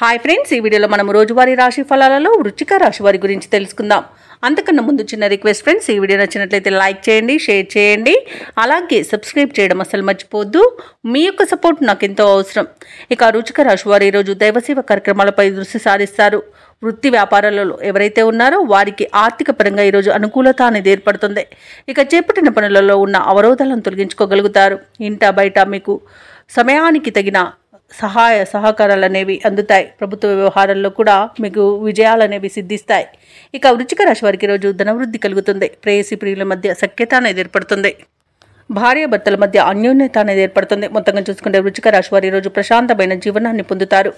Hi friends, ఈ వీడియోలో మనం రోజువారీ రాశి ఫలాలలో వృశ్చిక రాశి వారి గురించి తెలుసుకుందాం. అంతకన్నా ముందు చిన్న రిక్వెస్ట్ ఫ్రెండ్స్, ఈ వీడియో నచ్చినట్లయితే లైక్ చేయండి, షేర్ చేయండి, అలాగే సబ్స్క్రైబ్ చేయడం అసలు మర్చిపోవద్దు. మీ యొక్క సపోర్ట్ నాకు ఎంతో అవసరం. ఇక వృశ్చిక రాశి వారు ఈరోజు దైవసేవ కార్యక్రమాలపై దృష్టి సారిస్తారు. వృత్తి వ్యాపారాలలో ఎవరైతే ఉన్నారో వారికి ఆర్థిక పరంగా ఈరోజు అనుకూలత అనేది ఏర్పడుతుంది. ఇక చేపట్టిన పనులలో ఉన్న అవరోధాలను తొలగించుకోగలుగుతారు. ఇంట బయట మీకు సమయానికి తగిన సహాయ సహకారాలు అనేవి అందుతాయి. ప్రభుత్వ వ్యవహారాల్లో కూడా మీకు విజయాలు అనేవి సిద్ధిస్తాయి. ఇక వృశ్చిక రాశి వారికి ఈరోజు ధనవృద్ధి కలుగుతుంది. ప్రేయసి ప్రియుల మధ్య సఖ్యత అనేది ఏర్పడుతుంది. భార్యాభర్తల మధ్య అన్యోన్యత అనేది ఏర్పడుతుంది. మొత్తంగా చూసుకుంటే వృశ్చిక రాశి వారు ఈరోజు ప్రశాంతమైన జీవనాన్ని పొందుతారు.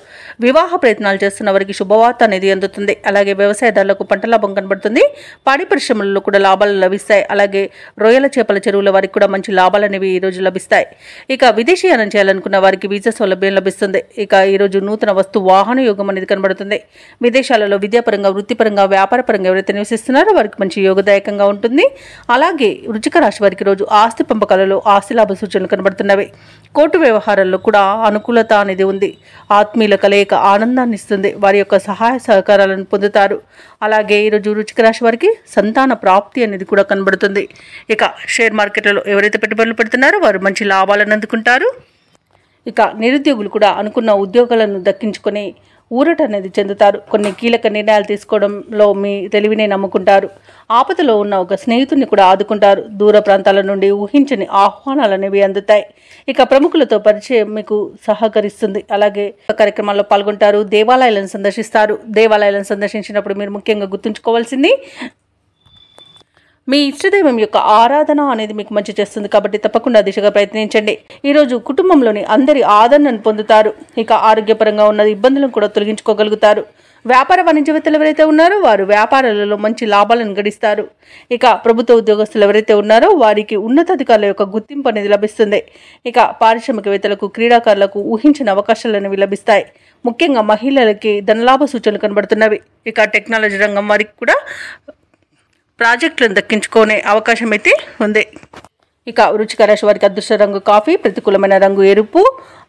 వివాహ ప్రయత్నాలు చేస్తున్న వారికి శుభవార్త అనేది అందుతుంది. అలాగే వ్యవసాయదారులకు పంట లాభం కనబడుతుంది. పాడి పరిశ్రమలలో కూడా లాభాలు లభిస్తాయి. అలాగే రొయ్యల చేపల చెరువుల వారికి కూడా మంచి లాభాలు అనేవి ఈరోజు లభిస్తాయి. ఇక విదేశీయానం చేయాలనుకున్న వారికి వీసా సౌలభ్యం లభిస్తుంది. ఇక ఈరోజు నూతన వస్తు వాహన యోగం అనేది కనబడుతుంది. విదేశాలలో విద్యాపరంగా, వృత్తిపరంగా, వ్యాపారపరంగా ఎవరైతే నివసిస్తున్నారో వారికి మంచి యోగదాయకంగా ఉంటుంది. అలాగే వృశ్చిక రాశి వారికి రోజు ఆస్తి పంపకాలలో ఆస్తి లాభ సూచనలు కనబడుతున్నవి. కోర్టు వ్యవహారాల్లో కూడా అనుకూలత అనేది ఉంది. ఆత్మీయుల కలయిక ఆనందాన్ని ఇస్తుంది. వారి యొక్క సహాయ సహకారాలను పొందుతారు. అలాగే ఈరోజు వృశ్చిక రాశి వారికి సంతాన ప్రాప్తి అనేది కూడా కనబడుతుంది. ఇక షేర్ మార్కెట్లలో ఎవరైతే పెట్టుబడులు పెడుతున్నారో వారు మంచి లాభాలను అందుకుంటారు. ఇక నిరుద్యోగులు కూడా అనుకున్న ఉద్యోగాలను దక్కించుకొని ఊరట అనేది చెందుతారు. కొన్ని కీలక నిర్ణయాలు తీసుకోవడంలో మీ తెలివినే నమ్ముకుంటారు. ఆపదలో ఉన్న ఒక స్నేహితుడిని కూడా ఆదుకుంటారు. దూర ప్రాంతాల నుండి ఊహించని ఆహ్వానాలు అనేవి అందుతాయి. ఇక ప్రముఖులతో పరిచయం మీకు సహకరిస్తుంది. అలాగే కార్యక్రమాల్లో పాల్గొంటారు. దేవాలయాలను సందర్శిస్తారు. దేవాలయాలను సందర్శించినప్పుడు మీరు ముఖ్యంగా గుర్తుంచుకోవాల్సింది, మీ ఇష్టదైవం యొక్క ఆరాధన అనేది మీకు మంచి చేస్తుంది. కాబట్టి తప్పకుండా దిశగా ప్రయత్నించండి. ఈరోజు కుటుంబంలోని అందరి ఆదరణను పొందుతారు. ఇక ఆరోగ్యపరంగా ఉన్న ఇబ్బందులను కూడా తొలగించుకోగలుగుతారు. వ్యాపార వాణిజ్యవేత్తలు ఎవరైతే ఉన్నారో వారు వ్యాపారాలలో మంచి లాభాలను గడిస్తారు. ఇక ప్రభుత్వ ఉద్యోగస్తులు ఎవరైతే ఉన్నారో వారికి ఉన్నతాధికారుల యొక్క గుర్తింపు అనేది లభిస్తుంది. ఇక పారిశ్రామికవేత్తలకు, క్రీడాకారులకు ఊహించిన అవకాశాలు అనేవి లభిస్తాయి. ముఖ్యంగా మహిళలకి ధనలాభ సూచనలు కనబడుతున్నవి. ఇక టెక్నాలజీ రంగం వారికి కూడా ప్రాజెక్టులను దక్కించుకునే అవకాశం అయితే ఉంది. ఇక వృశ్చిక రాశి వారికి అదృష్ట రంగు కాఫీ, ప్రతికూలమైన రంగు ఎరుపు,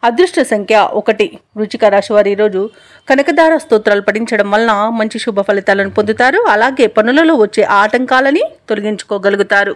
అదృష్ట సంఖ్య 1. వృశ్చిక రాశి వారు ఈరోజు కనకదార స్తోత్రాలు పఠించడం వలన మంచి శుభ ఫలితాలను పొందుతారు. అలాగే పనులలో వచ్చే ఆటంకాలని తొలగించుకోగలుగుతారు.